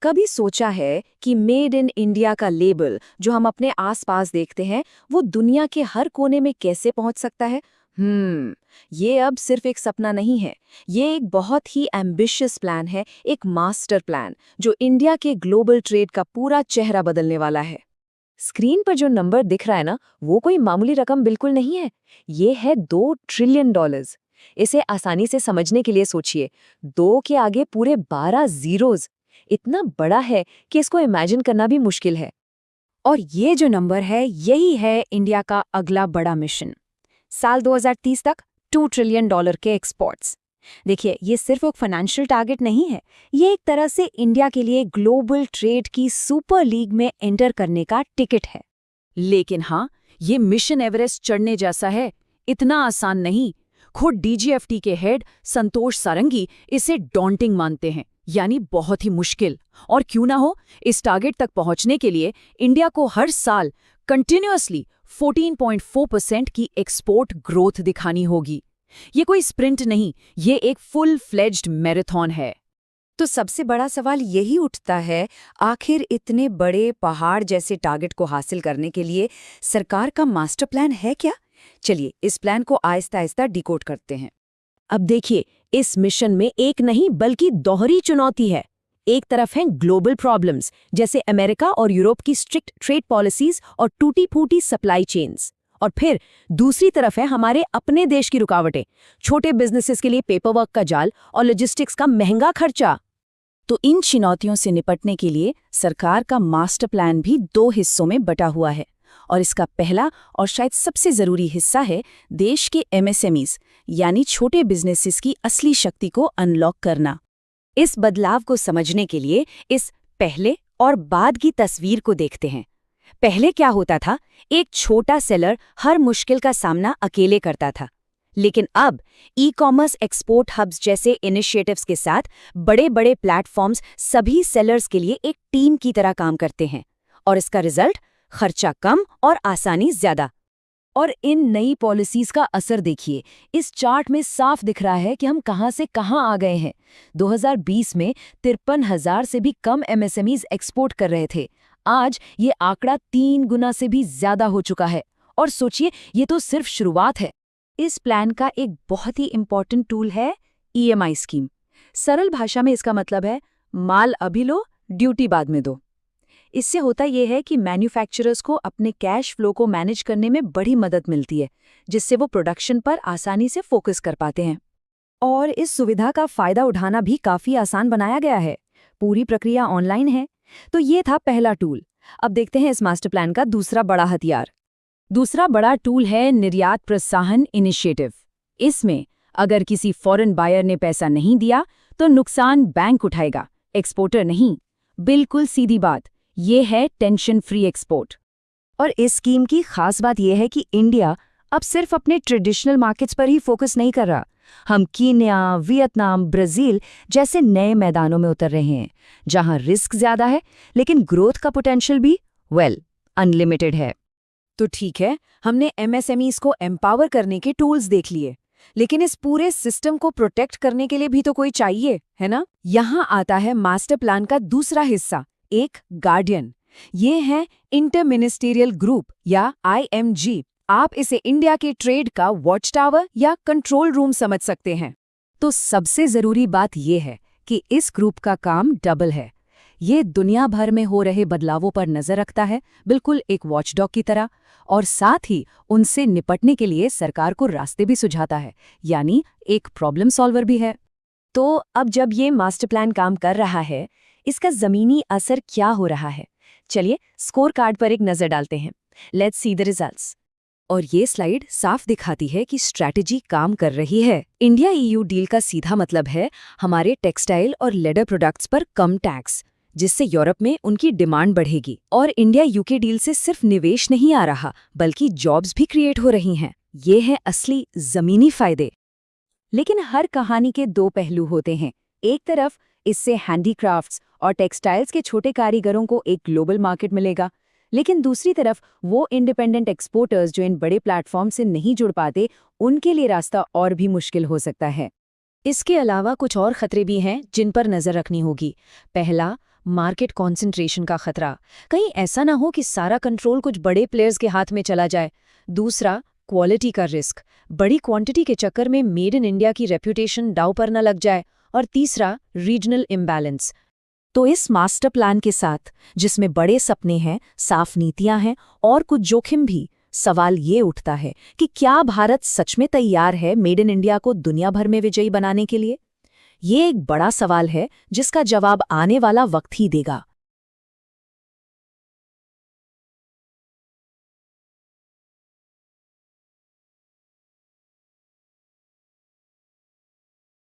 कभी सोचा है कि मेड इन इंडिया का लेबल जो हम अपने आसपास देखते हैं वो दुनिया के हर कोने में कैसे पहुंच सकता है? ये अब सिर्फ एक सपना नहीं है। ये एक बहुत ही एम्बिशियस प्लान है, एक मास्टर प्लान जो इंडिया के ग्लोबल ट्रेड का पूरा चेहरा बदलने वाला है। स्क्रीन पर जो नंबर दिख रहा है ना, वो कोई मामूली रकम बिल्कुल नहीं है। ये है $2 ट्रिलियन। इसे आसानी से समझने के लिए सोचिए, 2 के आगे पूरे 12 जीरोज। इतना बड़ा है कि इसको इमेजिन करना भी मुश्किल है। और ये जो नंबर है, यही है इंडिया का अगला बड़ा मिशन। साल 2030 तक $2 ट्रिलियन के एक्सपोर्ट्स। देखिए, ये सिर्फ एक फाइनेंशियल टारगेट नहीं है, ये एक तरह से इंडिया के लिए ग्लोबल ट्रेड की सुपर लीग में एंटर करने का टिकट है। लेकिन हाँ, ये मिशन एवरेस्ट चढ़ने जैसा है, इतना आसान नहीं। खुद डीजीएफटी के हेड संतोष सारंगी इसे डॉन्टिंग मानते हैं, यानी बहुत ही मुश्किल। और क्यों ना हो, इस टारगेट तक पहुंचने के लिए इंडिया को हर साल कंटिन्यूअसली 14.4% की एक्सपोर्ट ग्रोथ दिखानी होगी। ये कोई स्प्रिंट नहीं, ये एक फुल फ्लेज्ड मैराथन है। तो सबसे बड़ा सवाल यही उठता है, आखिर इतने बड़े पहाड़ जैसे टारगेट को हासिल करने के लिए सरकार का मास्टर प्लान है क्या? चलिए इस प्लान को आहिस्ता आहिस्ता डिकोड करते हैं। अब देखिए, इस मिशन में एक नहीं बल्कि दोहरी चुनौती है। एक तरफ हैं ग्लोबल प्रॉब्लम्स जैसे अमेरिका और यूरोप की स्ट्रिक्ट ट्रेड पॉलिसीज और टूटी-फूटी सप्लाई चेन्स, और फिर दूसरी तरफ है हमारे अपने देश की रुकावटें, छोटे बिजनेसेस के लिए पेपरवर्क का जाल और लॉजिस्टिक्स का महंगा खर्चा। तो इन चुनौतियों से निपटने के लिए सरकार का मास्टर प्लान भी 2 हिस्सों में बटा हुआ है। और इसका पहला और शायद सबसे जरूरी हिस्सा है देश के एमएसएमईज यानी छोटे बिजनेसेस की असली शक्ति को अनलॉक करना। इस बदलाव को समझने के लिए इस पहले और बाद की तस्वीर को देखते हैं। पहले क्या होता था, एक छोटा सेलर हर मुश्किल का सामना अकेले करता था। लेकिन अब ई-कॉमर्स एक्सपोर्ट हब्स जैसे इनिशिएटिव्स के साथ बड़े बड़े प्लेटफॉर्म्स सभी सेलर्स के लिए एक टीम की तरह काम करते हैं। और इसका रिजल्ट, खर्चा कम और आसानी ज्यादा। और इन नई पॉलिसीज का असर देखिए, इस चार्ट में साफ दिख रहा है कि हम कहां से कहां आ गए हैं। 2020 में 53,000 से भी कम एमएसएमईज एक्सपोर्ट कर रहे थे। आज ये आंकड़ा 3 गुना से भी ज्यादा हो चुका है। और सोचिए, ये तो सिर्फ शुरुआत है। इस प्लान का एक बहुत ही इंपॉर्टेंट टूल है ईएमआई स्कीम। सरल भाषा में इसका मतलब है माल अभी लो, ड्यूटी बाद में दो। इससे होता यह है कि मैन्युफैक्चरर्स को अपने कैश फ्लो को मैनेज करने में बड़ी मदद मिलती है, जिससे वो प्रोडक्शन पर आसानी से फोकस कर पाते हैं। और इस सुविधा का फायदा उठाना भी काफी आसान बनाया गया है। पूरी प्रक्रिया ऑनलाइन है। तो ये था पहला टूल। अब देखते हैं इस मास्टर प्लान का दूसरा बड़ा हथियार। दूसरा बड़ा टूल है निर्यात प्रोत्साहन इनिशिएटिव। इसमें अगर किसी फॉरेन बायर ने पैसा नहीं दिया तो नुकसान बैंक उठाएगा, एक्सपोर्टर नहीं। बिल्कुल सीधी बात, ये है टेंशन फ्री एक्सपोर्ट। और इस स्कीम की खास बात यह है कि इंडिया अब सिर्फ अपने ट्रेडिशनल मार्केट्स पर ही फोकस नहीं कर रहा। हम कीनिया, वियतनाम, ब्राजील जैसे नए मैदानों में उतर रहे हैं, जहां रिस्क ज्यादा है लेकिन ग्रोथ का पोटेंशियल भी अनलिमिटेड है। तो ठीक है, हमने एमएसएमईज को एम्पावर करने के टूल्स देख लिए, लेकिन इस पूरे सिस्टम को प्रोटेक्ट करने के लिए भी तो कोई चाहिए, है ना? यहाँ आता है मास्टर प्लान का दूसरा हिस्सा, एक गार्डियन। ये है इंटर मिनिस्टेरियल ग्रुप या IMG। आप इसे इंडिया के ट्रेड का वॉच टावर या कंट्रोल रूम समझ सकते हैं। तो सबसे जरूरी बात यह है कि इस ग्रुप का काम डबल है। ये दुनिया भर में हो रहे बदलावों पर नजर रखता है, बिल्कुल एक वॉचडॉग की तरह, और साथ ही उनसे निपटने के लिए सरकार को रास्ते भी सुझाता है, यानी एक प्रॉब्लम सॉल्वर भी है। तो अब जब ये मास्टर प्लान काम कर रहा है, इसका जमीनी असर क्या हो रहा है? चलिए स्कोर कार्ड पर एक नजर डालते हैं। Let's see the results. और ये स्लाइड साफ दिखाती है कि स्ट्रैटेजी काम कर रही है। इंडिया EU डील का सीधा मतलब है हमारे टेक्सटाइल और लेदर प्रोडक्ट्स पर कम टैक्स, जिससे यूरोप में उनकी डिमांड बढ़ेगी। और इंडिया UK डील से सिर्फ निवेश नहीं आ रहा, बल्कि जॉब्स भी क्रिएट हो रही हैं। ये हैं असली जमीनी फायदे। लेकिन हर कहानी के 2 पहलू होते हैं। एक तरफ इससे हैंडीक्राफ्ट्स और टेक्सटाइल्स के छोटे कारीगरों को एक ग्लोबल मार्केट मिलेगा, लेकिन दूसरी तरफ वो इंडिपेंडेंट एक्सपोर्टर्स जो इन बड़े प्लेटफॉर्म से नहीं जुड़ पाते, उनके लिए रास्ता और भी मुश्किल हो सकता है। इसके अलावा कुछ और खतरे भी हैं जिन पर नजर रखनी होगी। पहला, मार्केट कॉन्सेंट्रेशन का खतरा, कहीं ऐसा ना हो कि सारा कंट्रोल कुछ बड़े प्लेयर्स के हाथ में चला जाए। दूसरा, क्वालिटी का रिस्क, बड़ी क्वांटिटी के चक्कर में मेड इन इंडिया की रेप्यूटेशन दांव पर न लग जाए। और तीसरा, रीजनल इम्बैलेंस। तो इस मास्टर प्लान के साथ, जिसमें बड़े सपने हैं, साफ नीतियां हैं और कुछ जोखिम भी, सवाल ये उठता है कि क्या भारत सच में तैयार है मेड इन इंडिया को दुनिया भर में विजयी बनाने के लिए? ये एक बड़ा सवाल है जिसका जवाब आने वाला वक्त ही देगा।